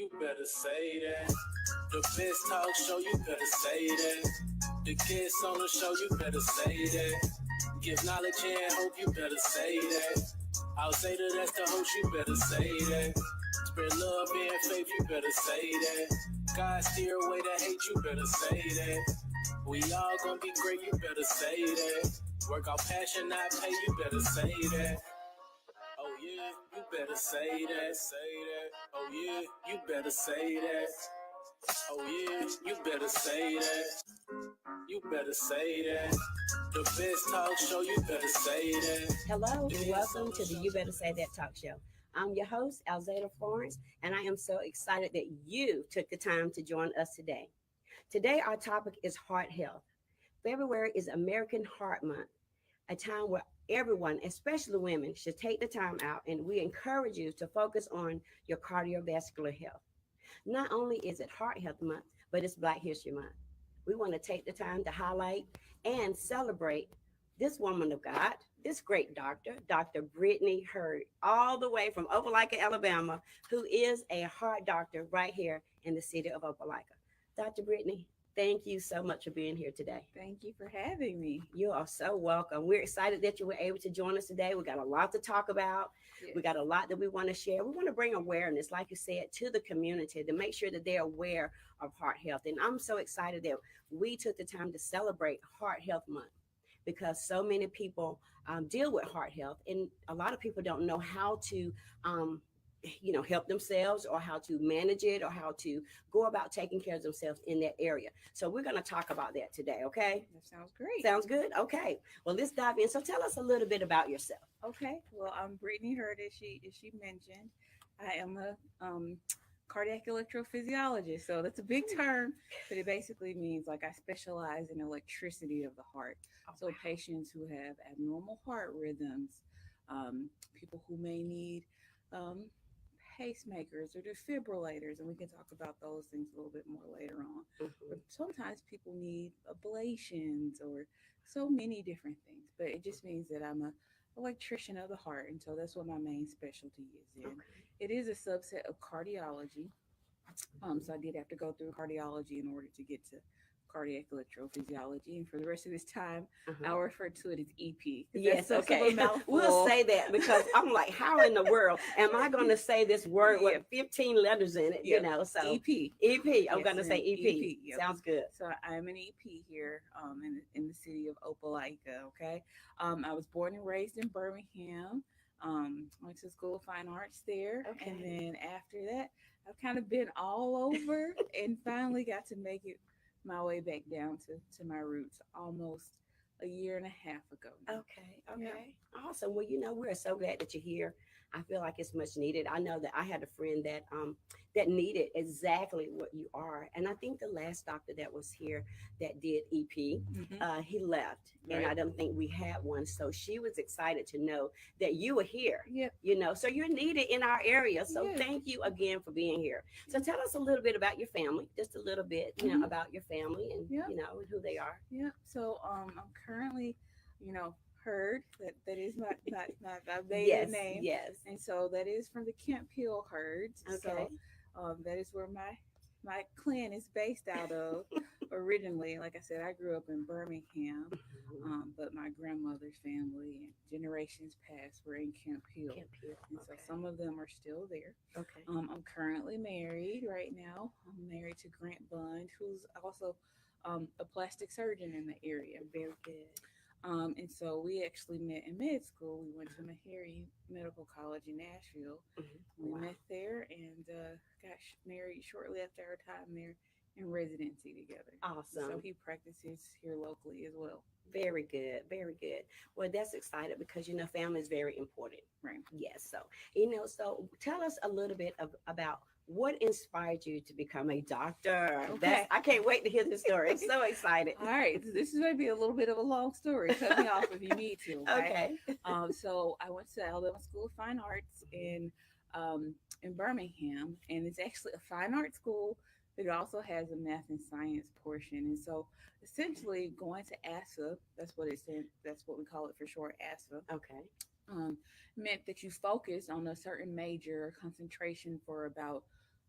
you better say that. The best talk show, you better say that. The kids on the show, you better say that. Give knowledge and hope, you better say that. Alzata, that's the host, you better say that. Spread love and faith, you better say that. God steer away the hate, you better say that. We all gonna be great, you better say that. Work out passion, not pay, you better say that. Oh yeah, you better say that, say that. Oh yeah, you better say that. Oh yeah, you better say that. You better say that. The best talk show, you better say that. Hello and welcome to the You Better Say That Talk Show. I'm your host, Alzata Florence, and I am so excited that you took the time to join us today. Today, our topic is heart health. February is American Heart Month, a time where everyone, especially women, should take the time out, and we encourage you to focus on your cardiovascular health. Not only is it Heart Health Month, but it's Black History Month. We want to take the time to highlight and celebrate this woman of God, this great doctor, Dr. Brittany Hurd, all the way from Opelika, Alabama, who is a heart doctor right here in the city of Opelika. Dr. Brittany, thank you so much for being here today. Thank you for having me. You are so welcome. We're excited that you were able to join us today. We got a lot to talk about. Yes. We got a lot that we want to share. We want to bring awareness, like you said, to the community to make sure that they're aware of heart health. And I'm so excited that we took the time to celebrate Heart Health Month because so many people deal with heart health, and a lot of people don't know how to help themselves or how to manage it or how to go about taking care of themselves in that area. So we're going to talk about that today. Okay, That sounds great. sounds good. Okay, well, let's dive in. So tell us a little bit about yourself. Okay. Well, I'm Brittany Hurd, as she mentioned. I am a cardiac electrophysiologist. So that's a big term, but it basically means like I specialize in electricity of the heart. So patients who have abnormal heart rhythms, people who may need um, pacemakers or defibrillators, and we can talk about those things a little bit more later on. Mhm. But sometimes people need ablations or so many different things. But it just means that I'm a electrician of the heart, and so that's what my main specialty is in. Okay. It is a subset of cardiology, so I did have to go through cardiology in order to get to cardiac electrophysiology. And for the rest of this time, Uh-huh. I'll refer to it as EP. Yes, That's a okay. mouthful. We'll say that because I'm like, how in the world am I going to say this word Yeah. with 15 letters in it? Yep. So EP. EP, I'm Yes, going to say ma'am. EP. EP, yep. Sounds good. So I'm an EP here in the city of Opelika. Okay, I was born and raised in Birmingham. Went to School of Fine Arts there, Okay. and then after that, I've kind of been all over, and finally got to make it my way back down to my roots almost a year and a half ago now. Okay, Yeah. okay. Awesome. Well, we're so glad that you're here. I feel like it's much needed. I know that I had a friend that needed exactly what you are. And I think the last doctor that was here that did EP, Mhm. he left. And Right. I don't think we had one. So she was excited to know that you were here. Yep. So you're needed in our area. So Yeah. thank you again for being here. So tell us a little bit about your family, just a little bit, Mhm. about your family and Yep. and who they are. Yeah. So I'm currently, Heard. That is my maiden Yes, name. yes. And so that is from the Kemp Hill herds. Okay. So that is where my clan is based out of originally. Like I said, I grew up in Birmingham, but my grandmother's family and generations past were in Kemp Hill. Camp Hill. And so Okay. some of them are still there. Okay. I'm currently married right now. I'm married to Grant Bund, who's also a plastic surgeon in the area. Very good. And so we actually met in med school. We went to Meharry Medical College in Nashville. Mhm. We Wow. met there and got married shortly after our time there in residency together. So Awesome. he practices here locally as well. Very good. Very good. Well, that's excited because family is very important. Right. Yes. So so tell us a little bit about what inspired you to become a doctor. Okay. I can't wait to hear this story. I'm so excited. All right. This is going to be a little bit of a long story. Cut me off if you need to. Okay. So I went to Alabama School of Fine Arts in Birmingham, and it's actually a fine art school, but it also has a math and science portion. And so essentially going to ASFA, that's what we call it for short, ASFA, Okay. meant that you focus on a certain major concentration for about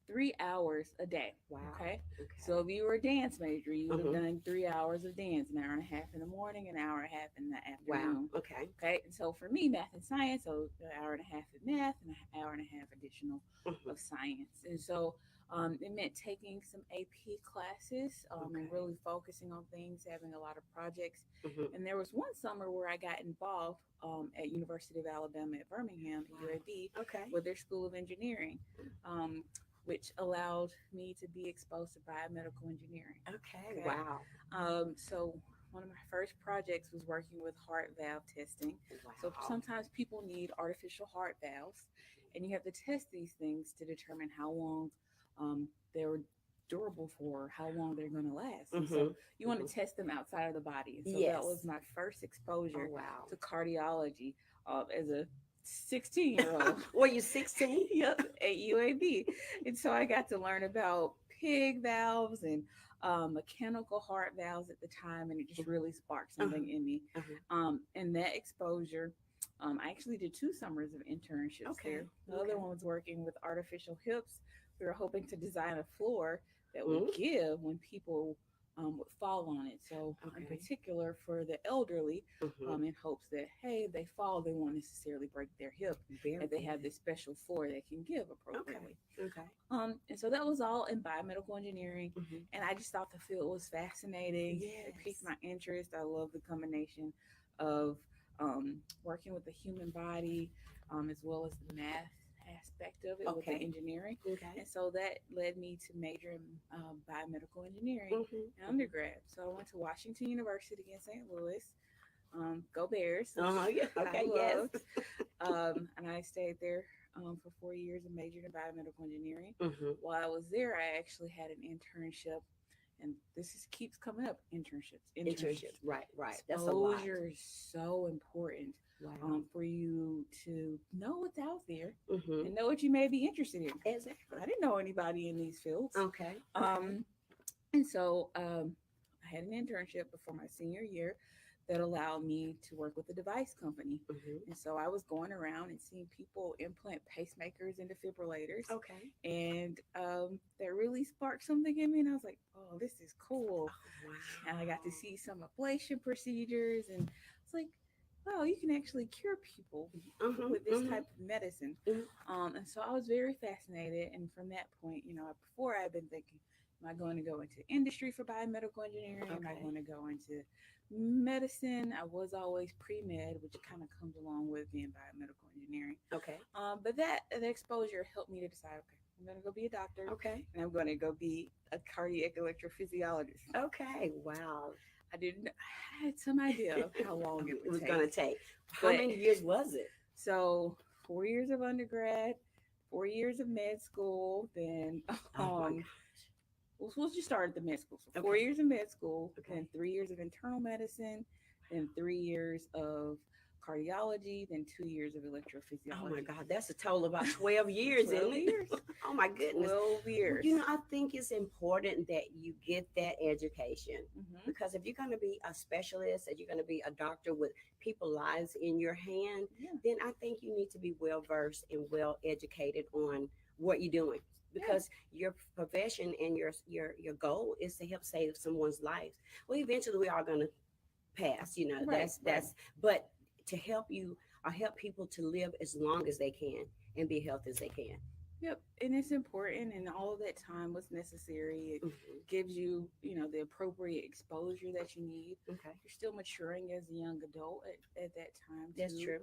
3 hours a day. Wow. Okay. Okay. So if you were a dance major, you would have Mhm. done 3 hours of dance, an hour and a half in the morning, an hour and a half in the Wow. afternoon. Okay. Okay. And so for me, math and science, so an hour and a half of math and an hour and a half additional Mhm. of science. And so it meant taking some AP classes and Okay. really focusing on things, having a lot of projects. Mhm. And there was one summer where I got involved at University of Alabama at Birmingham, at Wow. UAB, Okay. with their School of Engineering, um, which allowed me to be exposed to biomedical engineering. Okay. Okay. Wow. So one of my first projects was working with heart valve testing. So Wow. sometimes people need artificial heart valves, and you have to test these things to determine how long they're durable for, how long they're going to last. And so Mhm. you want Mhm. to test them outside of the body. And so that was Yes. my first Oh exposure wow. to cardiology as a 16-year-old. Were you 16? Yep, at UAB. And so I got to learn about pig valves and mechanical heart valves at the time, and it just really sparked Uh-huh. something in me. Uh-huh. And that exposure, I actually did 2 summers of internships there. Okay. The other Okay. one was working with artificial hips. We were hoping to design a floor that would Mm. give when people would fall on it. So, in Okay. particular, for the elderly, Mhm. in hopes that, hey, if they fall, they won't necessarily break their hip, Very that they have good. this special floor that can give Okay. appropriately. Okay. And so that was all in biomedical engineering, Mhm. and I just thought the field was fascinating. It piqued Yes. my interest. I love the combination of working with the human body, as well as the math aspect of it with the Okay. engineering. Okay. And so that led me to major in biomedical engineering Mhm. in Mhm. undergrad. So I went to Washington University in St. Louis. Go Bears, which Uh-huh. Yeah. I Okay. Yes. loved. And I stayed there for 4 years and majored in biomedical engineering. Mhm. While I was there, I actually had an internship, and keeps coming up: internships. Internships. Right. Right. That's a lot. Exposure is so important Wow. for you to know what's out there Mhm. and know what you may be interested in. Exactly. I didn't know anybody in these fields. Okay. Okay. Um, and so I had an internship before my senior year that allowed me to work with a device company. Mhm. And so I was going around and seeing people implant pacemakers and defibrillators. Okay. And that really sparked something in me. And I was like, oh, this is cool. Oh And I got to wow. see some ablation procedures. And it's like, wow, you can actually cure people Mhm. with this Mhm. type of medicine. Mhm. And so I was very fascinated. And from that point, before I've been thinking, am I going to go into industry for biomedical engineering? Am I Okay. going to go into medicine? I was always pre med, which kind of comes along with being biomedical engineering. Okay. But that the exposure helped me to decide, okay, I'm going to go be a doctor, Okay. and I'm going to go be a cardiac electrophysiologist. Okay. Wow. I didn't. I had some idea of how long it It would was gonna take, take. How but many years was it? so 4 years of undergrad, 4 years of med school, then Oh my um, gosh. we'll just start at the med school. So four Okay. years of med school, Okay. then 3 years of internal medicine, then 3 years of cardiology, then 2 years of Oh my electrophysiology. God, that's a total of about 12 years, isn't 12 it? years. Oh my goodness. 12 Well, years. I think it's important that you get that education Hmm. because if you're going to be a specialist, if you're going to be a doctor with people's lives in your hand, Yeah. then I think you need to be well versed and well educated on what you're doing Yeah. because your profession and your goal is to help save someone's life. Well, eventually we are going to pass, Right. Right. but to help you or help people to live as long as they can and be healthy as they can. Yep. And it's important, and all of that time was necessary. It Hmm. gives you, the appropriate exposure that you need. Okay, You're still maturing as a young adult at that time that's too. true.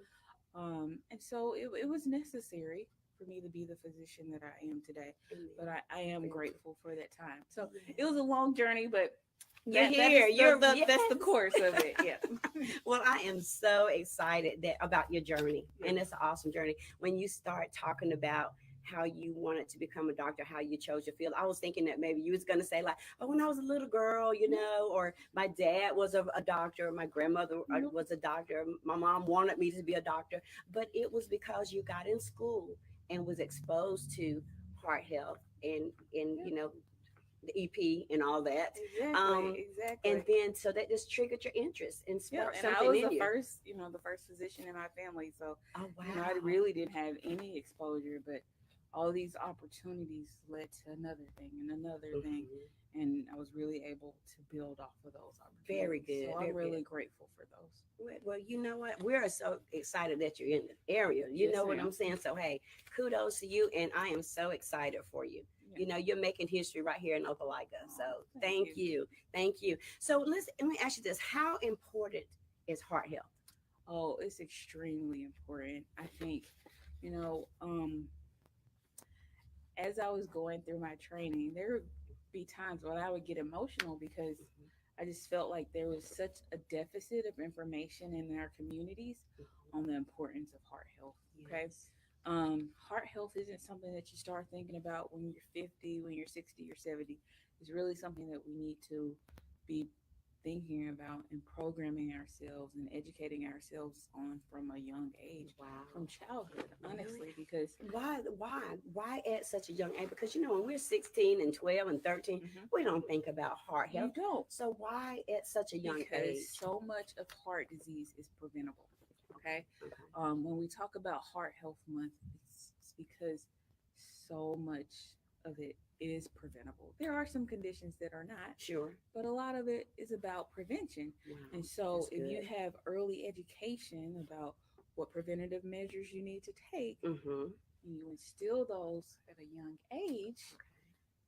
And so it was necessary for me to be the physician that I am today. Amen. But I am Very true. grateful for that time. So it was Yes. a long journey, but You're that here. is that's the Yes. course of it. Yeah. Well, I am so excited that about your journey, and it's an awesome journey. When you start talking about how you wanted to become a doctor, how you chose your field, I was thinking that maybe you was going to say like, "Oh, when I was a little girl, or my dad was a doctor, my grandmother Nope. was a doctor, my mom wanted me to be a doctor," but it was because you got in school and was exposed to heart health and Yep. the EP and all that. Exactly. Um, and Exactly. then so that just triggered your interest and Yeah, sparked and I something was in you. the first physician in my family. So, Oh I wow. really didn't have any exposure, but all these opportunities led to another thing and another thing. Mhm. And I was really able to build off of those Very opportunities. good. So I'm Very really good. grateful for those. Well, you know what? We're so excited that you're in the area. You Yes, know what ma'am. I'm saying? So, hey, kudos to you. And I am so excited for you. Yeah. You know, you're making history right here in Opelika. So, Oh, thank thank you. you. Thank you. So, let me ask you this. How important is heart health? Oh, it's extremely important. I think, you know, as I was going through my training, there would be times when I would get emotional because Mhm. I just felt like there was such a deficit of information in our communities on the importance of heart health. Okay. Yes. Heart health isn't something that you start thinking about when you're 50, when you're 60 or 70. It's really something that we need to be thinking about and programming ourselves and educating ourselves on from a young age, Wow. from childhood, Really? honestly, because Why at such a young age? Because you know, when we're 16 and 12 and 13, mhm, we don't think about heart you health. don't, So why at such a young because age? so much of heart disease is preventable. Okay. Okay. Okay. When we talk about Heart Health Month, it's because so much of it is preventable. There are some conditions that are not, Sure. but a lot of it is about prevention. Wow. And so, That's if you good. have early education about what preventative measures you need to take, Mm-hmm. and you instill those at a young age,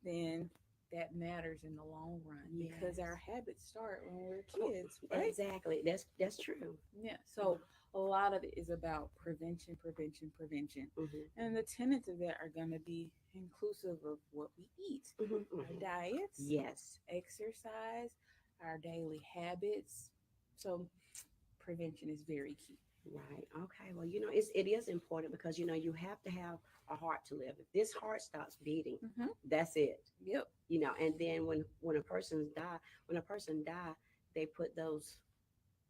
then that matters in the long run because Yes. our habits start when we're Oh, kids, right? exactly. That's true. Yeah. So a lot of it is about prevention, prevention, prevention. Mm-hmm. And the tenets of that are going to be inclusive of what we eat, Mm-hmm. our Hmm. diets, Yes. exercise, our daily habits. So prevention is very key. Right. Okay. Well, you know, it is important because you know you have to have a heart to live. If this heart stops beating, Mm-hmm. that's it. Yep. You know, and then when a person die, they put those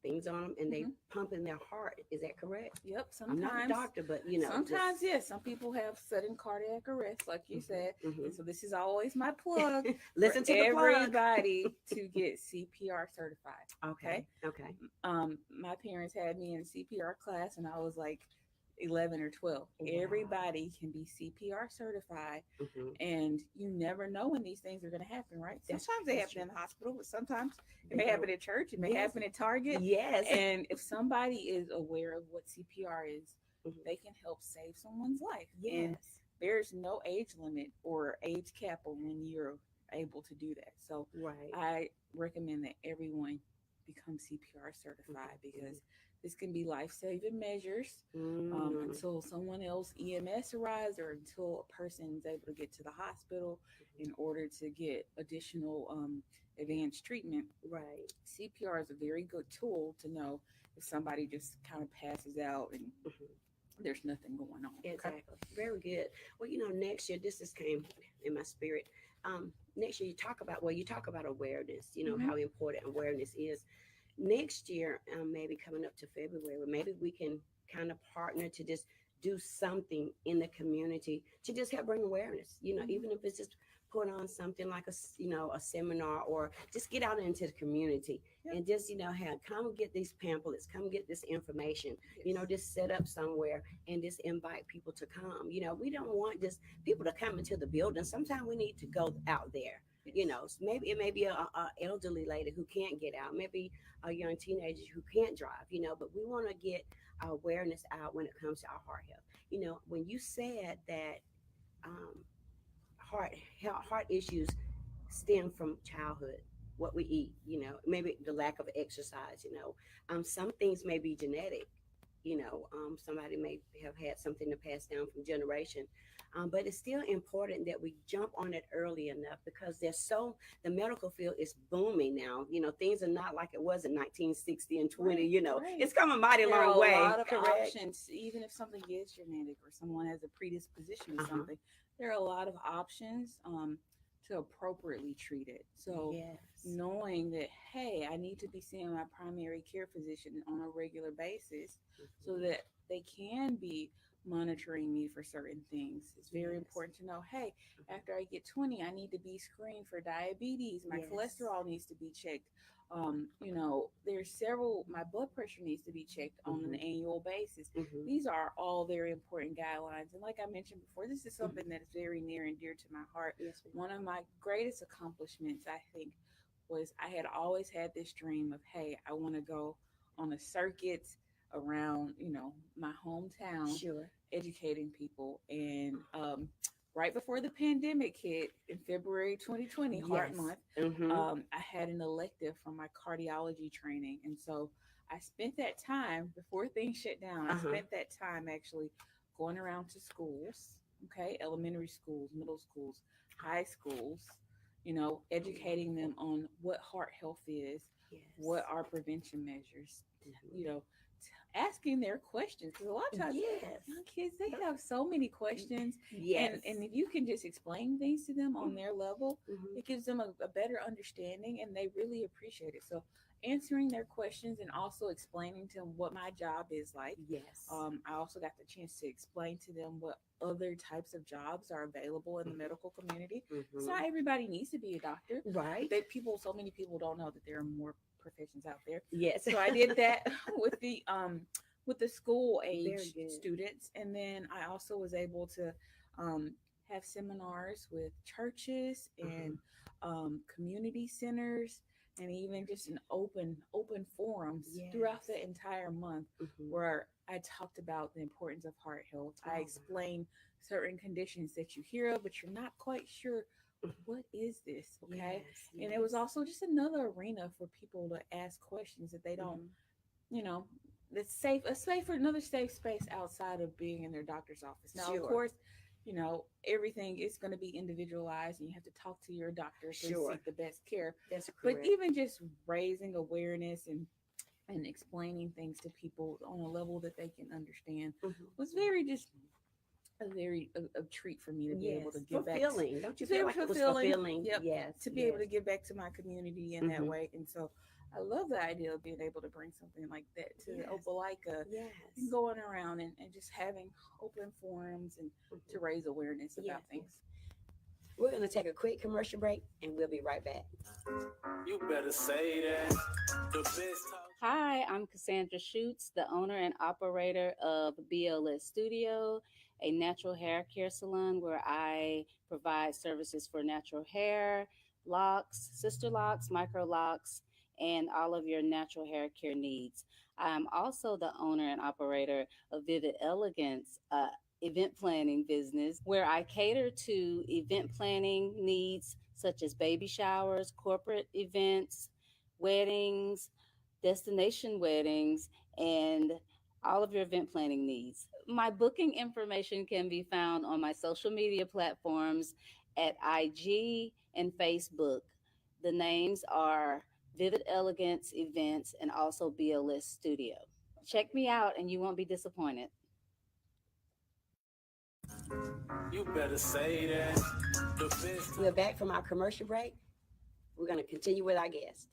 things on them and they Mm-hmm. pump in their heart. Is that correct? Yep. I'm not a doctor, but you know, just Sometimes, yes, some people have sudden cardiac arrest, like you hmm said. And hmm so this is always my plug for listen to the plug. everybody to get CPR certified. Okay. Okay. Okay. My parents had me in CPR class when I was like 11 or 12. Wow. Everybody can be CPR certified, Hmm. and you never know when these things are going to happen, right? That's Sometimes they that's happen true. in the hospital, but sometimes it They may don't. happen at church, it may Yes. happen at Target. Yes. And if somebody is aware of what CPR is, Mhm. they can help save someone's life. And Yes. there's no age limit or age cap on when you're able to do that. So Right. I recommend that everyone become CPR Mhm. certified because Mhm. this can be life saving measures Mm. until someone else EMS arrives or until a person is able to get to the hospital in order to get additional advanced treatment. Right. CPR is a very good tool to know if somebody just kind of passes out and Mhm. there's nothing going on. Okay. Exactly. Very good. Well, you know, next year, this just came in my spirit. Next year, you talk about awareness, you know, Mm-hmm. how important awareness is. Next year, maybe coming up to February, maybe we can kind of partner to just do something in the community to just help bring awareness, you know, Mm-hmm. even if it's just put on something like you know, a seminar or just get out into the community Yep. and just, you know, come get these pamphlets, come get this information, you know, Yes. just set up somewhere and just invite people to come. You know, we don't want just people to come into the building. Sometimes we need to go out there. You Yes. know, maybe it may be a elderly lady who can't get out, maybe a young teenager who can't drive. You know, but we want to get awareness out when it comes to our heart health. You know, when you said that um, heart issues stem from childhood, what we eat, you know, maybe the lack of exercise, you know, some things may be genetic, you know, somebody may have had something to pass down from generation. But it's still important that we jump on it early enough because the medical field is booming now. You know, things are not like it was in 1960 and 20, Right. you know, Right. it's come a mighty There are long a way, lot of correct? options, even if something is genetic or someone has a predisposition to Uh-huh. something. There are a lot of options to appropriately treat it. So, Yes. knowing that, hey, I need to be seeing my primary care physician on a regular basis so Mhm. that they can be monitoring me for certain things. It's very Yes. important to know, hey, Mhm. after I get 20, I need to be screened for diabetes. My Yes. cholesterol needs to be checked. There's several, my blood pressure needs to be checked on an Mhm. annual basis. Mhm. These are all very important guidelines. And like I mentioned before, this is Mhm. something that is very near and dear to my heart. Yes, ma'am. One of my greatest accomplishments, I think, was I had always had this dream of, hey, I want to go on a circuit around, my hometown, Sure. educating people. And right before the pandemic hit in February 2020, Heart Yes. Month, Mhm. I had an elective from my cardiology training. And so I spent that time before things shut down. I Uh huh. spent that time actually going around to schools, okay, elementary schools, middle schools, high schools, Oh, educating them wonderful. on what heart health is, what Yes. are prevention measures, Mhm. you know, asking their questions. Because a lot of times, Yes. young kids, they have so many questions. And Yes. if you can just explain things to them on Mhm. their level, Mhm. it gives them a better understanding and they really appreciate it. So, answering their questions and also explaining to them what my job is like. Yes. I also got the chance to explain to them what other types of jobs are available in the Mhm. medical community. It's Mhm. not everybody needs to be a doctor, but Right. so many people don't know that there are more professions out there. Yes. So I did that with the school Very age good. students, and then I also was able to um, have seminars with churches Uh-huh. and community centers, and even just an open forums throughout the Yes. entire month Mhm. where I talked about the importance of heart health. I Oh wow. explained certain conditions that you hear of, but you're not quite sure Mhm. what is this, okay? Yes. And it was Yes. also just another arena for people to ask questions that they don't, Mhm. you know, that's safe, a safe, another safe space outside of being in their doctor's office. Now, of Sure. course, everything is going to be individualized and you have to talk to your doctor to Sure. seek the best care. That's But correct. even just raising awareness and explaining things to people on a level that they can understand Mhm. was very just a treat for me to be able to Yes. give back. Fulfilling. Don't you It's feel very like it was fulfilling. fulfilling? Yep, Yes. to be able Yes. to give back to my community in that Mhm. way. And so I love the idea of being able to bring something like that to Yes. Opelika and Yes. going around and just having open forums and to Mhm. raise awareness Yes. about Yes. things. We're gonna take a quick commercial break, and we'll be right back. You better say that. The best talk. Hi, I'm Cassandra Schutz, the owner and operator of BLS Studio, a natural hair care salon where I provide services for natural hair, locks, sister locks, micro locks, and all of your natural hair care needs. I'm also the owner and operator of Vivid Elegance, event planning business where I cater to event planning needs such as baby showers, corporate events, weddings, destination weddings, and all of your event planning needs. My booking information can be found on my social media platforms at IG and Facebook. The names are Vivid Elegance Events and also BLS Studio. Check me out and you won't be disappointed. You better say that. The best We're back from our commercial break. We're gonna continue with our guest.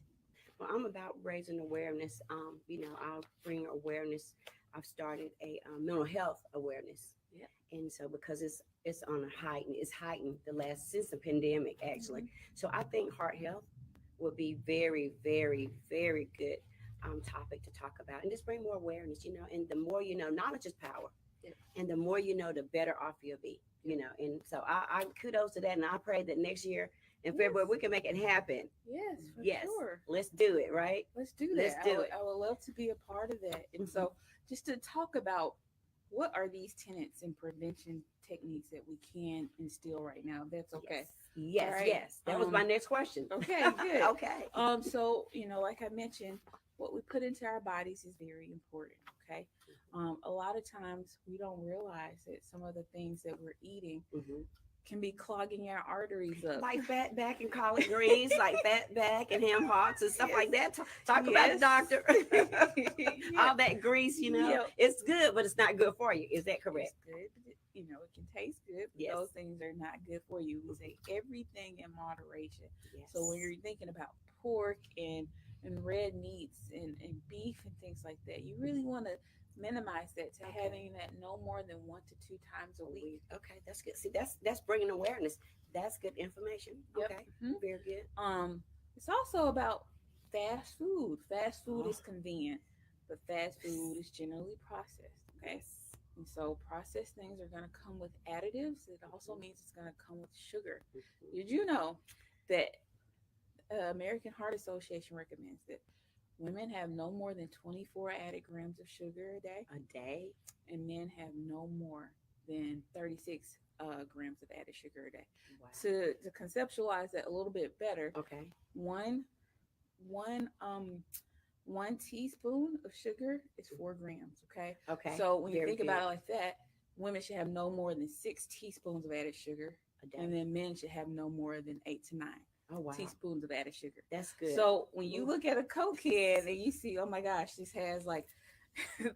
Well, I'm about raising awareness. I'll bring awareness. I've started a mental health awareness, Yeah. and so because it's on a heightened, it's heightened the last since the pandemic actually. Mhm. So I think heart health will be very, very, very good topic to talk about, and just bring more awareness. And the more you know, knowledge is power, Yep. and the more you know, the better off you'll be. And so I kudos to that, and I pray that next year in February Yes. we can make it happen. Yes, for Yes, sure. let's do it, right? Let's do Let's that. do it. I would love to be a part of that. And Mhm. so, just to talk about what are these tenets and prevention techniques that we can instill right now, if that's okay. Yes, All yes, right. yes. That was my next question. Okay, good. Okay. So, like I mentioned, what we put into our bodies is very important. Okay. A lot of times we don't realize that some of the things that we're eating Mhm. can be clogging our arteries up. Like fat back and collard greens, like fat back and ham hocks and stuff Yes. like that. Talk about it, Yes. doctor. Yeah. All that grease, Yeah. it's good, but it's not good for you. Is that It's correct? good, but it can taste good, but Yes. those things are not good for you. We Mhm. say everything in moderation. So when Yes. you're thinking about pork and red meats and beef and things like that, you really want to minimize that to Okay. having that no more than 1 to 2 times a A week. week. Okay, that's good. See, that's bringing awareness. That's good information. Yep. Okay, hmm very good. It's also about fast food. Fast food Oh, is convenient, but fast yes. food is generally processed. Okay. Yes. And so processed things are going to come with additives. It also Mhm, means it's going to come with sugar. mhm. Did you know that American Heart Association recommends that women have no more than 24 added grams of sugar a day, A day. and men have no more than 36 grams of added sugar a day. Wow. To conceptualize that a little bit better, Okay. one one um 1 teaspoon of sugar is 4 grams. Okay, Okay. so when you Very think about good. it like that, women should have no more than 6 teaspoons of added sugar, A and day. then men should have no more than 8 to 9 Oh wow. teaspoons of added sugar. That's good. So when you Ooh. look at a Coke can and you see, oh my gosh, this has like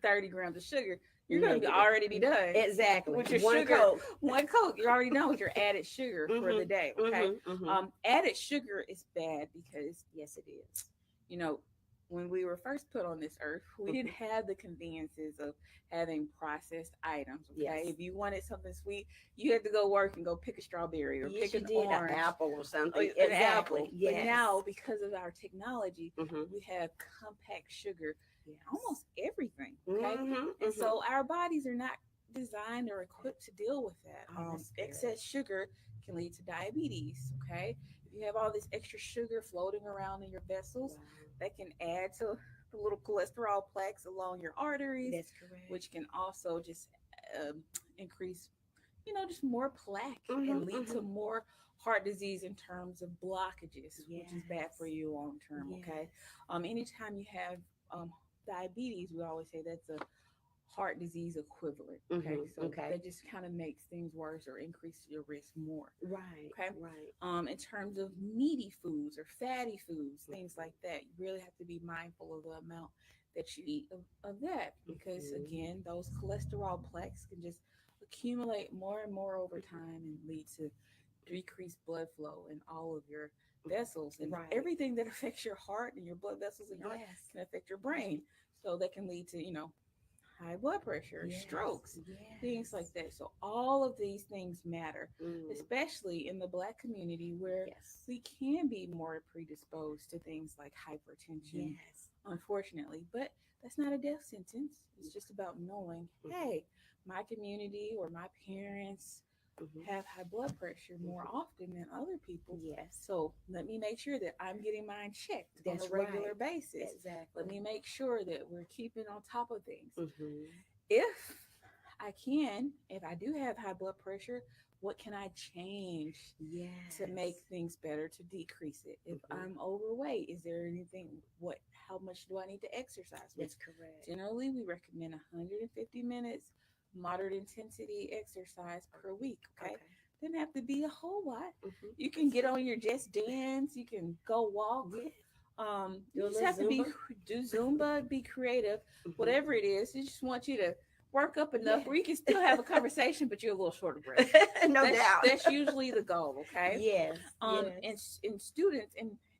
30 grams of sugar, you're going to be Negative. already be done Exactly. with your One sugar. Coke. One Coke, you're already done with your added sugar for the Mhm. day. Okay. Mhm. Mhm. Added sugar is bad because, Yes, it is. you know, when we were first put on this earth, we didn't Mhm. have the conveniences of having processed items. Okay. Yes. If you wanted something sweet, you had to go work and go pick a strawberry or Yes, pick you an did. An orange apple or or something. an Exactly. apple. But Yes. now, because of our technology, Mhm. we have compact sugar in Yes. almost everything. Okay. Mhm. And Mhm. so our bodies are not designed or equipped to deal with that. Oh, that's good. Excess sugar can lead to diabetes. Okay. If you have all this extra sugar floating around in your vessels, Wow. that can add to the little cholesterol plaques along your arteries, That's correct. which can also just increase, just more plaque and Mhm. lead to Mhm. more heart disease in terms of blockages, which is bad for Yes. you long term. Okay. Yes. Anytime you have um, diabetes, we always say that's a heart disease equivalent. Okay. Mhm. So Okay. that just kind of makes things worse or increases your risk more. Right. Okay. Right. In terms of meaty foods or fatty foods, things Mhm. like that, you really have to be mindful of the amount that you eat of that because, Mhm. again, those cholesterol plaques can just accumulate more and more over Mhm. time and lead to decreased blood flow in all of your vessels. And Right. everything that affects your heart and your blood vessels in your heart Yes. can affect your brain. So that can lead to, high blood pressure, Yes. strokes, things like Yes. that. So all of these things matter, Mm. especially in the Black community where Yes. we can be more predisposed to things like hypertension, Yes. unfortunately. But that's not a death sentence. It's just about knowing, Mhm. hey, my community or my parents Mhm. have high blood pressure more Mhm. often than other people. Yes. So let me make sure that I'm getting mine checked on a That's regular right. basis. Let Exactly. me make sure that we're keeping on top of things. Mhm. If if I do have high blood pressure, what can I change to make Yes. things better to decrease it? If Mhm. I'm overweight, is there anything, how much do I need to exercise? Which That's correct. generally we recommend 150 minutes moderate intensity exercise per week. Okay. Okay. Doesn't have to be a whole lot. Mhm. You can get on your Just Dance, you can go walk. Yeah. You Do a just little have to Zumba. do Zumba, be creative, Mhm. whatever it is. You just want you to work up enough where Yes. you can still have a conversation, but you're a little short of breath. No doubt. That's usually the goal. Okay. Yes. Yes. In students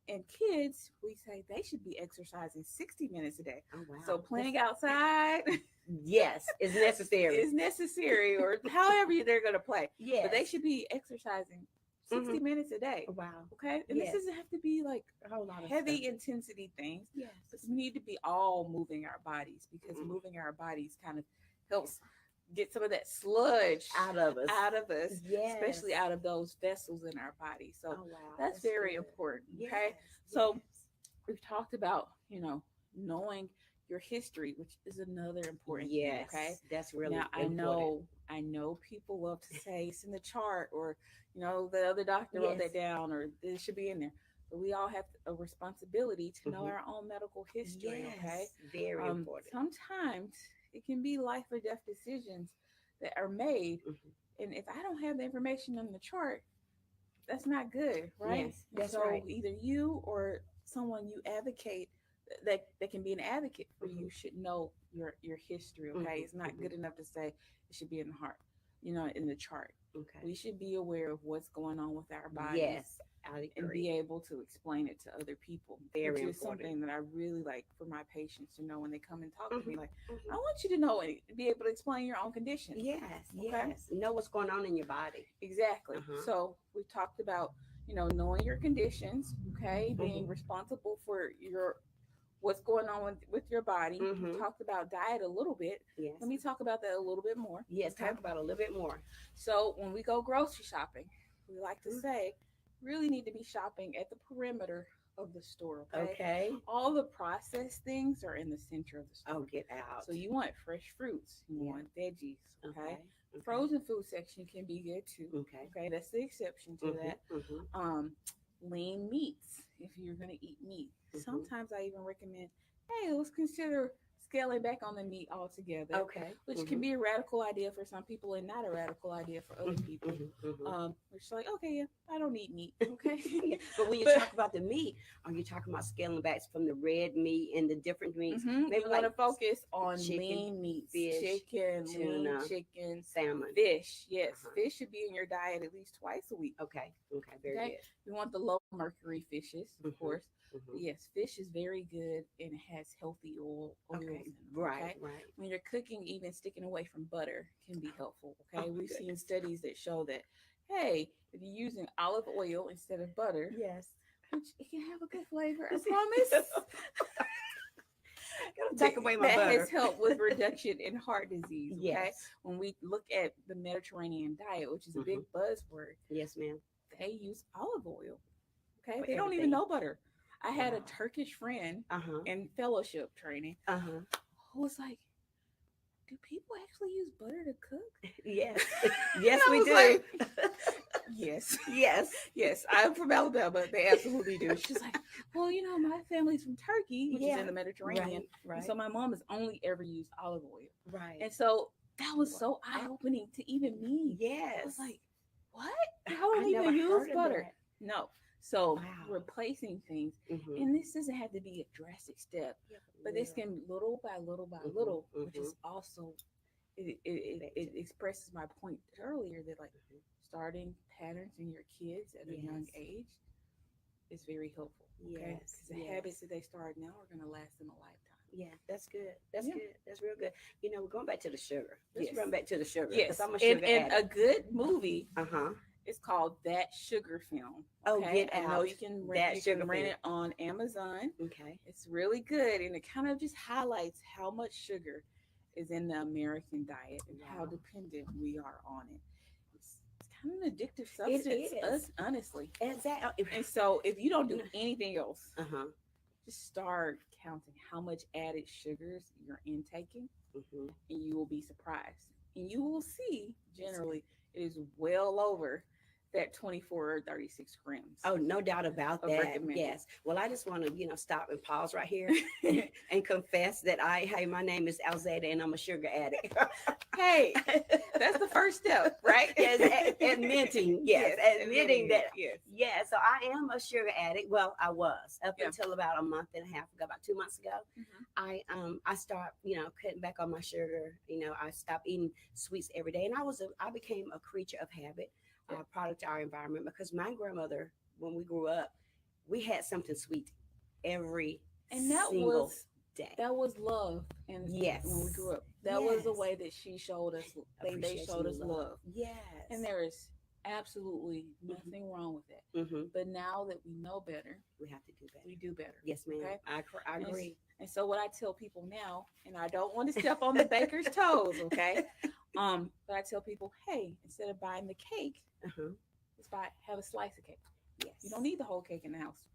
and kids, we say they should be exercising 60 minutes a day. Oh So wow. playing outside Yes, it's necessary. is necessary, or however they're going to play, but they Yes. should be exercising 60 Mhm. minutes a day. Wow. Okay. And this Yes. doesn't have to be like A whole lot of stuff. heavy intensity things, but Yes. we need to be all moving our bodies because Mm. moving our bodies kind of helps get some of that sludge Out of us. out of us, Yes. especially out of those vessels in our body. So Oh wow. that's very good. important. Yes. Okay. So Yes. we've talked about, knowing your history, which is another important thing. Okay. Yes. That's really Now important. I know people love to say it's in the chart, or the other doctor wrote Yes. that down, or it should be in there. But we all have a responsibility to know Mhm. our own medical history. Okay. Yes. Very important. Sometimes it can be life or death decisions that are made, Mhm. and if I don't have the information on the chart, that's not good, right? Yes. And That's so right. either you or someone you advocate that can be an advocate for Mhm. you should know your history. Okay, Mhm. it's not Mhm. good enough to say it should be in the heart, in the chart. Okay. We should be aware of what's going on with our bodies Yes, I and agree. be able to explain it to other people, Very which is important. something that I really like for my patients to know when they come and talk to Hmm. me. Like, I Hmm. want you to know and be able to explain your own condition. Yes, Okay. yes. Know what's going on in your body. Exactly. Uh-huh. So we talked about, knowing your conditions, okay, being Hmm. responsible for your what's going on with your body. We Hmm. talked about diet a little bit. Yes. Let me talk about that a little bit more. Yes, Okay. talk about it a little bit more. So when we go grocery shopping, we like to Mhm. say really need to be shopping at the perimeter of the store. Okay. Okay. All the processed things are in the center of the Oh, store. get out. So you want fresh fruits, you Yeah. want veggies, okay? Okay. Okay. Frozen food section can be good too. Okay. Okay, that's the exception to Hmm. that. Hmm. Um, lean meats if you're gonna eat meat. Hmm. Sometimes I even recommend, hey, let's consider scaling back on the meat altogether, Okay. which can Hmm. be a radical idea for some people and not a radical idea for other Hmm. people. Hmm. Which is like, okay, yeah, I don't eat meat, okay, Yeah. But when you but talk about the meat, are you talking about scaling back from the red meat and the different meats? Maybe you want like to focus on chicken, lean meats, fish, chicken, lean tuna, chicken, salmon. fish. Yes, Uh-huh. fish should be in your diet at least twice a week. Okay. Okay. Very Okay, you want the low mercury fishes, good. of course. Hmm. But Hmm. yes, fish is very good and it has healthy oils in Okay. them. Right. Okay, Right. when you're cooking, even sticking away from butter can be helpful. Oh Okay, my we've seen goodness. studies that show that, hey, if you're using olive oil instead of butter, Yes. which it can have a good flavor, I promise. Take away my That has butter. helped with reduction in heart disease. Okay, Yes. when we look at the Mediterranean diet, which is a big Hmm. buzzword, Yes, ma'am. they use olive oil. Okay, For they don't even everything. know butter. I had a Wow. Turkish friend Uh huh. in fellowship training Uh huh. who was like, "Do people actually use butter to cook?" Yes. And Yes, I we was do. like, "Yes, Yes. yes, I'm from Alabama. They absolutely do." She's like, "Well, my family's from Turkey, which is Yeah. in the Mediterranean, Right. and Right. so my mom has only ever used olive oil." Right. And so that was so eye Wow. opening to even me. I was Yes. like, what? Y'all I don't never even use heard of butter. that. No. So Wow. replacing things, Mm-hmm. and this doesn't have to be a drastic step, Yeah, but this can little by little by mm-hmm. little, which Mm-hmm. is also, it Effective. expresses my point earlier that like Hmm. starting patterns in your kids at a young Yes. age is very helpful. Okay. Yes. Because the habits Yes. that they start now are going to last them a lifetime. Yeah, that's good. That's Yeah. good. That's real good. We're going back to the sugar. Let's Yes. run back to the sugar because Yes. I'm a And, sugar and a addict. good movie. Uh huh. It's called That Sugar Film. Oh, Okay, get I know out. you can That sugar rent film. it on Amazon. Okay. It's really good, and it kind of just highlights how much sugar is in the American diet and how Wow. dependent we are on it. It's kind of an addictive It substance, is. honestly. Exactly. And so, if you don't do anything else, Uh huh. just start counting how much added sugars you're intaking, Mm-hmm. and you will be surprised. And you will see generally it is well over that 24 or 36 grams Oh, no doubt about of that. recommended. Yes. Well, I just want to, stop and pause right here and confess that hey, my name is Alzata and I'm a sugar addict. Hey, that's the first step, right? Yes, admitting, yes, admitting that. it, yes. Yeah, so I am a sugar addict. Well, I was up Yeah. until about a month and a half ago, about 2 months ago. Mhm. I start, cutting back on my sugar. I stopped eating sweets every day, and I became a creature of habit, Yeah. product of our environment. Because my grandmother, when we grew up, we had something sweet every And that single was day. that was love. And Yes. when we grew up, that was the Yes. way that she showed us. They Appreciation showed us and love, Yes. and there is absolutely nothing wrong with that. Mm-hmm. But now that we know better, We have to do better. we do better. Yes, ma'am. Okay? I agree. And so what I tell people now, and I don't want to step on the baker's toes, okay? But I tell people, hey, instead of buying the cake, Uh-huh. have a slice of cake. Yes. You don't need the whole cake in the house.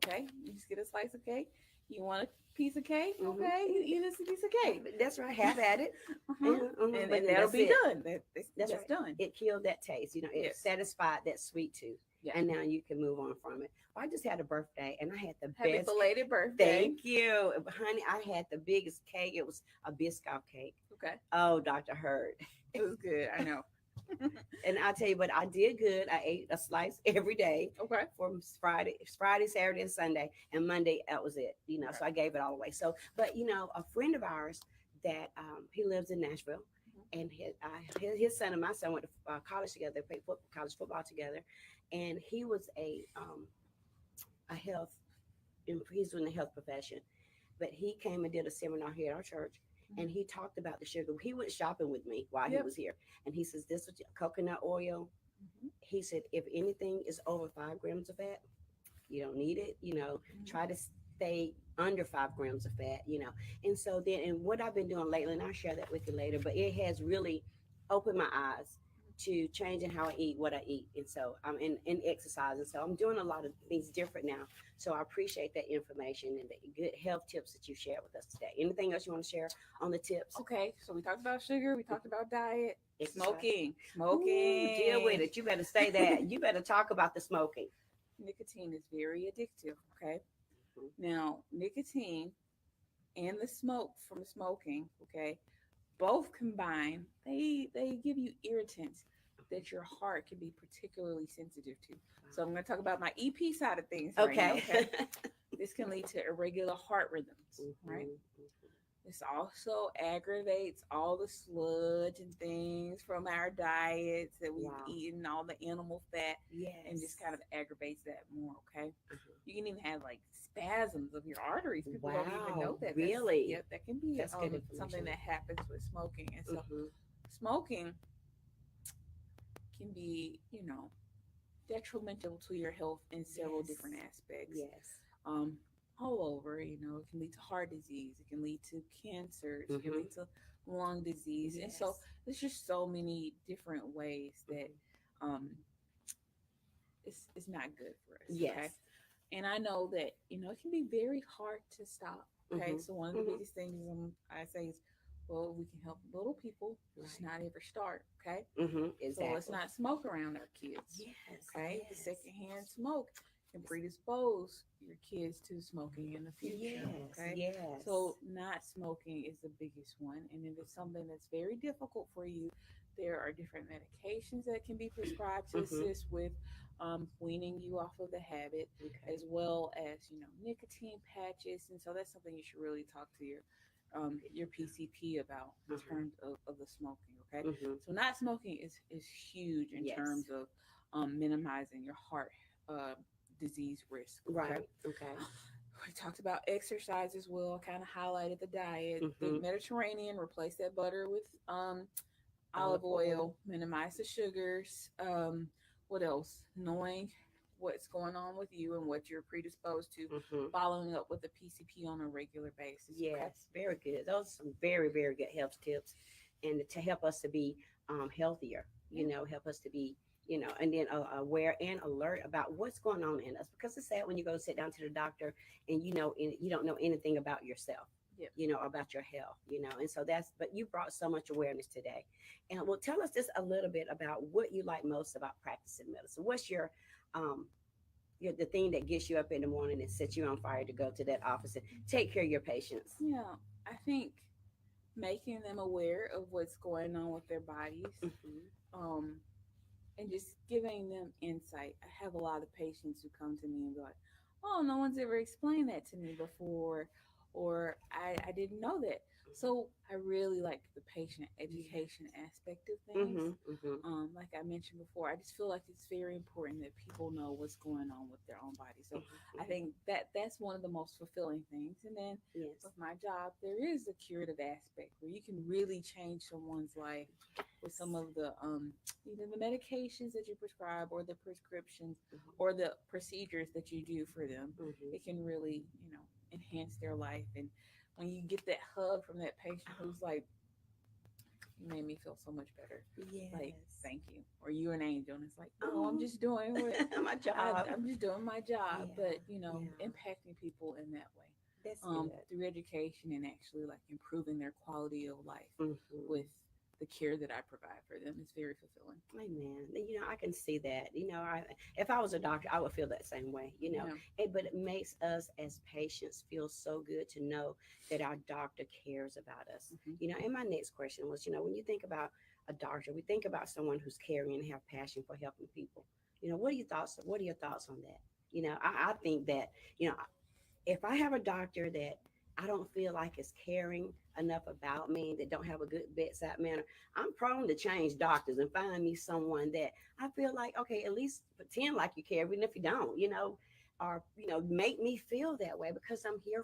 Okay? You just get a slice of cake. You want a piece of cake? Mhm. Okay, you eat a piece of cake. That's right. Have at it. Uh-huh. Mhm. And But that'll that's be it. done. That's That's right. done. It killed that taste. It Yes. satisfied that sweet tooth. Yeah. And now you can move on from it. I just had a birthday and I had the Happy best. belated birthday. Thank you. Honey, I had the biggest cake. It was a Biscoff cake. Okay. Oh, Dr. Hurd. It was good. I know. And I tell you what, I did good. I ate a slice every day Okay. from Friday, Saturday, and Sunday, and Monday that was it. So I gave it all away. So, but a friend of ours that he lives in Nashville, and his son and my son went to college together. They played college football together, and he was a health. He's in the health profession, but he came and did a seminar here at our church, and he talked about the sugar. He went shopping with me while he Yep. was here, and he says this is coconut oil. Mhm. He said if anything is over 5 grams of fat, you don't need it. Mhm. Try to stay under 5 grams of fat. And so then, and what I've been doing lately, and I'll share that with you later, but it has really opened my eyes to changing how I eat, what I eat. And so I'm in exercising. So I'm doing a lot of things different now. So I appreciate that information and the good health tips that you shared with us today. Anything else you want to share on the tips? Okay, so we talked about sugar, we talked about diet, Exercise. smoking, Ooh, deal with smoking. it. You better say that. You better talk about the smoking. Nicotine is very addictive. Okay, Mhm. now nicotine and the smoke from smoking, okay, both combined, they give you irritants that your heart can be particularly sensitive to. So I'm going to talk about my EP side of things right now. Okay. Okay, this can lead to irregular heart rhythms, right? Mhm. This also aggravates all the sludge and things from our diets that we've Wow. eaten, all the animal fat, Yes. and just kind of aggravates that more. Okay, Mhm. you can even have like spasms of your arteries. People don't even know Wow. that. Really? Yep, that can be That's good something information. that happens with smoking. And so, Hmm. smoking can be, detrimental to your health in several Yes. different aspects. Yes. Um, all over, it can lead to heart disease, it can lead to cancers, it can Hmm. lead to lung disease, and so Yes. there's just so many different ways that Mhm. um, it's not good for us. Okay, Yes. and I know that it can be very hard to stop. Okay, Hmm. so one of the Hmm. biggest things I say is, well, we can help little people just Right. not ever start. Okay, Hmm. so let's Exactly. not smoke around our kids. Yes. Okay, the Yes. secondhand smoke can predispose your kids to smoking in the future. Yes. Okay, Yes. so not smoking is the biggest one, and if it's something that's very difficult for you, there are different medications that can be prescribed to Hmm. assist with weaning you off of the habit, Okay. as well as nicotine patches. And so that's something you should really talk to your PCP about in Uh-huh. terms of the smoking. Okay, Hmm. so not smoking is huge in Yes. terms of minimizing your heart uh, disease risk. Okay, Right. Okay. we talked about exercise as well. Kind of highlighted the diet. Hmm. Think Mediterranean. Replace that butter with olive Olive oil. oil. Minimize the sugars. What else? Knowing what's going on with you and what you're predisposed to. Hmm. Following up with the PCP on a regular basis. Okay. Yes. Very good. Those are some very, very good health tips, and to help us to be healthier. Yeah. Help us to be and then aware and alert about what's going on in us, because it's sad when you go sit down to the doctor and you don't know anything about yourself, Yeah. about your health, and so but you brought so much awareness today. And well, tell us just a little bit about what you like most about practicing medicine. What's um the thing that gets you up in the morning and sets you on fire to go to that office and take care of your patients? Yeah. I think making them aware of what's going on with their bodies. Hmm. Um, and just giving them insight. I have a lot of patients who come to me and be like, "Oh, no one's ever explained that to me before," or I didn't know that. So I really like the patient education aspect of things. Hmm. Hmm. Like I mentioned before, I just feel like it's very important that people know what's going on with their own body. So I Hmm. think that's one of the most fulfilling things. And then Yes. with my job, there is a curative aspect where you can really change someone's life with some of the either the medications that you prescribe or the prescriptions or the procedures that you do for them. Hmm. It can really enhance their life. And when you get that hug from that patient who's like, "You made me feel so much better," like, Yes. "Thank you," or "You're an angel," and it's like, "No, I'm Oh, just doing what my job. I'm just doing my job," Yeah. but Yeah. impacting people in that way, That's good. through education and actually like improving their quality of life Hmm. with the care that I provide for them is very fulfilling. Amen. I can see that. If I was a doctor, I would feel that same way. Yeah. But it makes us as patients feel so good to know that our doctor cares about us. Hmm. And my next question was, when you think about a doctor, we think about someone who's caring and have passion for helping people. What are your thoughts? What are your thoughts on that? I think that, if I have a doctor that I don't feel like it's caring enough about me, that don't have a good bedside manner, I'm prone to change doctors and find me someone that I feel like, okay, at least pretend like you care, even if you don't, or, make me feel that way because I'm here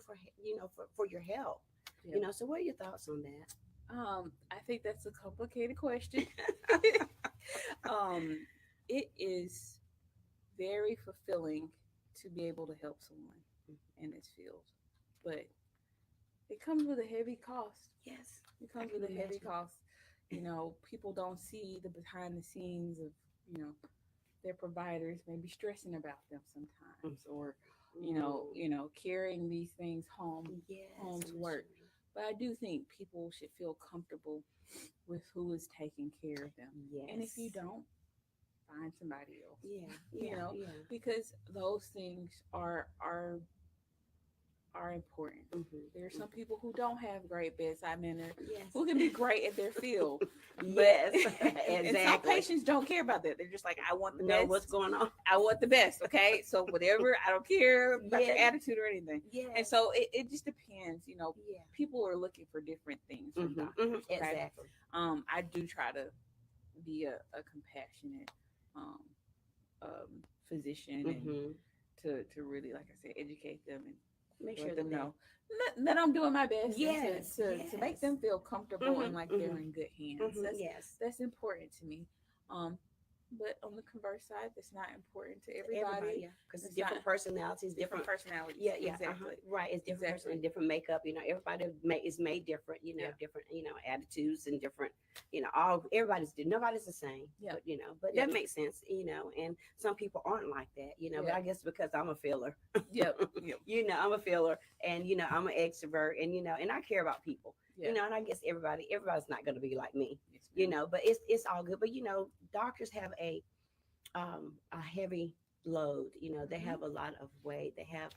for your help. Yeah. So what are your thoughts on that? I think that's a complicated question. um, it is very fulfilling to be able to help someone in this field, but it comes with a heavy cost. Yes, It I comes can with a heavy imagine. cost. People don't see the behind the scenes of, their providers maybe stressing about them sometimes, or, carrying these things home Yes, to Miss work. Sheree. But I do think people should feel comfortable with who is taking care of them. And if you Yes. don't, find somebody else. Yeah, You yeah, know, yeah. because those things are important. There are some Hmm. people who don't have great bedside manner, Yes. who can be great at their field, but Yes, and some exactly. patients don't care about that. They're just like, I want the Know what's best. going on. I want the best. Okay, so whatever. I don't care about your Yes, attitude or anything. And yes, so it just depends. yeah. People are looking for different things from doctors. Okay, Exactly. I do try to be a compassionate um, physician, and Hmm. to really, like I said, educate them and Make sure let that them they. know that I'm doing my best, and Yes, to make yes. them feel comfortable Hmm. and like they're Hmm. in good hands. That's Yes. that's important to me. Um, but on the converse side, that's not important to To everybody, everybody. yeah, because it's It's not different personalities, different different. personalities. Yeah, yeah, Exactly. right. It's different person and Exactly. different makeup. Everybody is made different. Yeah. Different. Attitudes and different. All everybody's nobody's the same. Yeah. But Yeah. that makes sense. And some people aren't like that. But Yeah. I guess because I'm a filler. Yep. Yep. I'm a filler, and I'm an extrovert, and I care about people. Yeah. And I guess everybody's not going to be like me. Yes, ma'am. But it's all good. But doctors have a heavy load. They Mm-hmm. have a lot of weight. They have,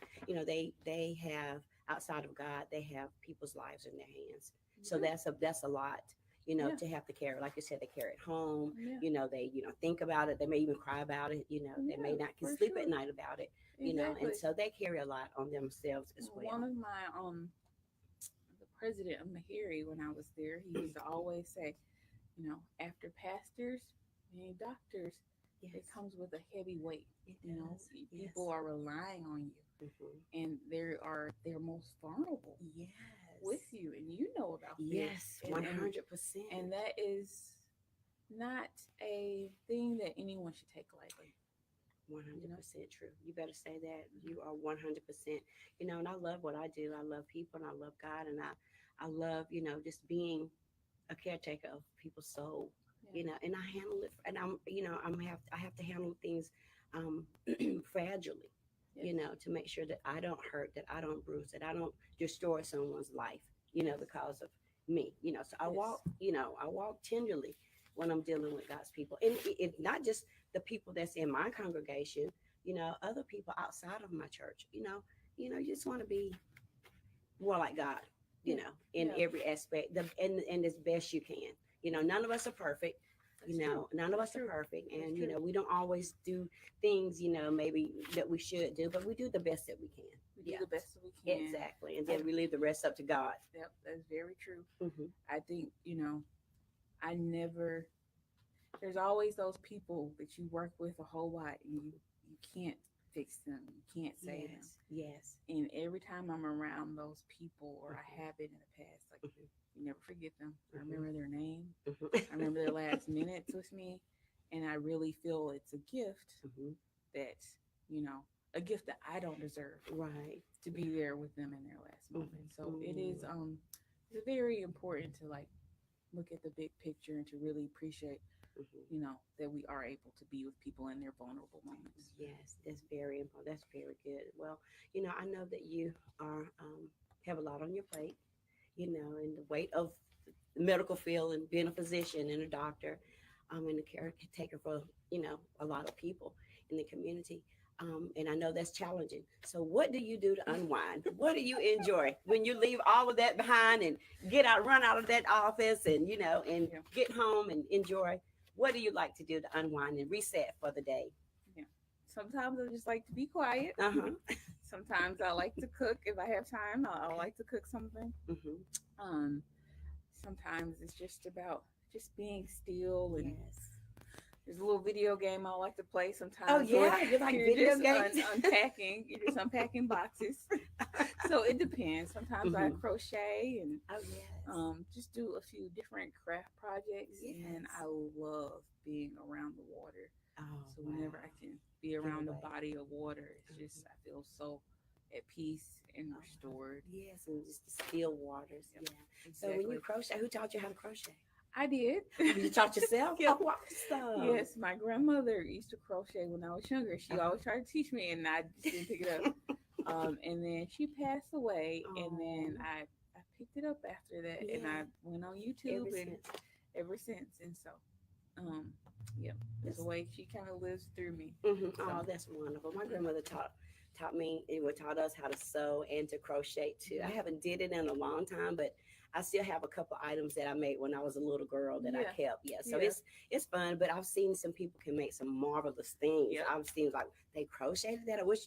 they have outside of God, they have people's lives in their hands. So Yeah. that's a lot. Yeah. To have to carry. Like you said, they carry it home. Yeah. They think about it. They may even cry about it. They may Yeah. not can For sleep at sure. night about it. And Exactly. so they carry a lot on themselves as One well. of my the president of Mahiri, when I was there, he used to always say, after pastors and doctors, it Yes, comes with a heavy weight. it You know, does. Yes. people are relying on you, Hmm. and they're most vulnerable with Yes. you, and you know about this, Yes. 100%. and that is not a thing that anyone should take lightly. One You hundred know. percent true. You better say that. Mhm. You are 100%. And I love what I do. I love people and I love God, and I love just being a caretaker of people's soul. Yeah. And I handle it, and I have to handle things um fragilely. Yes. To make sure that I don't hurt, that I don't bruise, that I don't destroy someone's life. Yes. Because of me. So Yes. I walk tenderly when I'm dealing with God's people, and it's not just the people that's in my congregation, other people outside of my church, you just want to be more like God, Yeah. in Yeah. every aspect, and as best you can. None of us are perfect. That's true. None of That's us are true. perfect, That's and true. we don't always do things, maybe that we should do, but we do the best that we can. We do Yeah, the best that we can. exactly, and I, then we leave the rest up to God. yep, that's very true. Hmm. I think, I never, there's always those people that you work with a whole lot, and you can't fix them, you can't save them. Yes, yes. And every time I'm around those people, or Mhm. I have been in the past, like, Mhm. you never forget them. I Mhm. remember their name, I Mhm. remember their last minutes with me, and I really feel it's a gift Mhm. that, a gift that I don't deserve, Right. to be there with them in their last moment. So it is Mhm. it's very important to, like, look at the big picture, and to really appreciate, Mhm. that we are able to be with people in their vulnerable moments. Yes, that's very important. That's very good. Well, I know that you are have a lot on your plate, and the weight of the medical field and being a physician and a doctor, and a caretaker for a lot of people in the community. And I know that's challenging. So, what do you do to unwind? What do you enjoy when you leave all of that behind and run out of that office, and and Yeah. get home and enjoy? What do you like to do to unwind and reset for the day? Yeah. Sometimes I just like to be quiet. Uh huh. Sometimes I like to cook if I have time. I like to cook something. Hmm. Um, Sometimes it's just about just being still, and Yes. there's a little video game I like to play Oh sometimes. Or yeah, you like you're video just games? unpacking. You're just unpacking boxes. So it depends. Sometimes I Hmm. crochet and Oh yes. just do a few different craft projects. And Yes. I love being around the water. Oh So wow. whenever I can be Get around a away. body of water, it's just Mhm. I feel so at peace and Oh, restored. yes, and just the still waters. Yep, Yeah. So when you exactly. crochet, who taught you how to crochet? I did. Oh, you taught yourself? Yep. Oh, awesome. Yes, my grandmother used to crochet when I was younger. She Uh-huh. always tried to teach me, and I just didn't pick it up. And then she passed away, and Oh, then I picked it up after that, and yeah. I went on YouTube, Ever and since. ever since. And so, um, yeah, there's a That's, way she kind of lives through me. So, oh, that's wonderful. My grandmother taught me, it would taught us how to sew and to crochet too. I mhm. haven't did it in a long time, but I still have a couple items that I made when I was a little girl that I Yeah, kept. Yeah, so yeah, it's fun. But I've seen some people can make some marvelous things. yep, I've seen like they crocheted that. I wish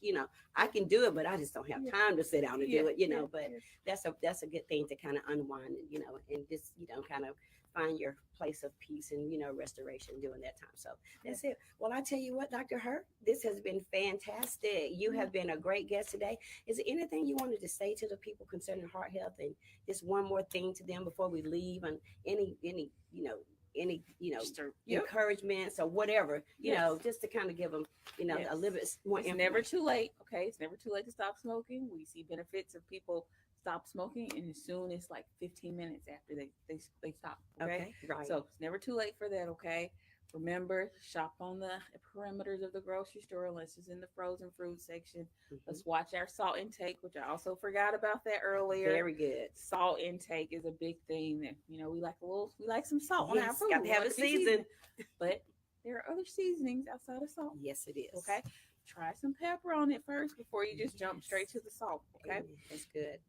I can do it, but I just don't have yeah, time to sit down and yeah, do it. yeah, But yeah. that's a good thing to kind of unwind. And just kind of find your place of peace and restoration during that time. So Yeah. that's it. Well, I tell you what, Dr. Hurt, this has been fantastic. You Yeah. have been a great guest today. Is there anything you wanted to say to the people concerning heart health, and just one more thing to them before we leave, and any Just a, yep. encouragements or whatever, Yes. just to kind of give them, Yes. a little bit more It's never information. too late. Okay. It's never too late to stop smoking. We see benefits of people stop smoking, and as soon as like 15 minutes after they stop. Okay. Okay, right. So it's never too late for that. Okay. Remember, shop on the perimeters of the grocery store unless it's in the frozen fruit section. Mhm. Let's watch our salt intake, which I also forgot about that earlier. Very good. Salt intake is a big thing that we like some salt on our Yes, food. got We to have want a to be season. but there are other seasonings outside of salt. Yes, it is. Okay. Try some pepper on it first before you just jump straight Yes. to the salt. Okay. Amen. That's good.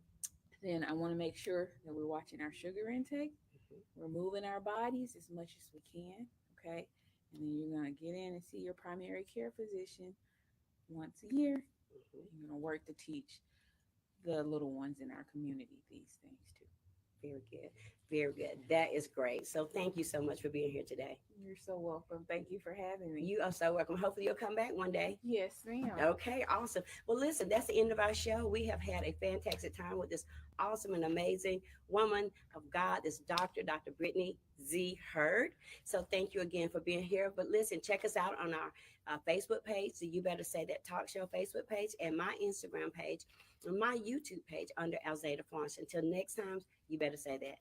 Then I want to make sure that we're watching our sugar intake. Mhm. We're moving our bodies as much as we can. Okay. And then you're going to get in and see your primary care physician once a year. Mhm. You're going to work to teach the little ones in our community these things too. Very good. Very good. That is great. So thank you so much for being here today. You're so welcome. Thank you for having me. You are so welcome. Hopefully you'll come back one day. Yes, ma'am. Okay, awesome. Well, listen, that's the end of our show. We have had a fantastic time with this awesome and amazing woman of God, this Dr. Brittany Z. Hurd. So thank you again for being here. But listen, check us out on our Facebook page, the You Better Say That Talk Show Facebook page, and my Instagram page, and my YouTube page under Alzata Florence. Until next time, you better say that.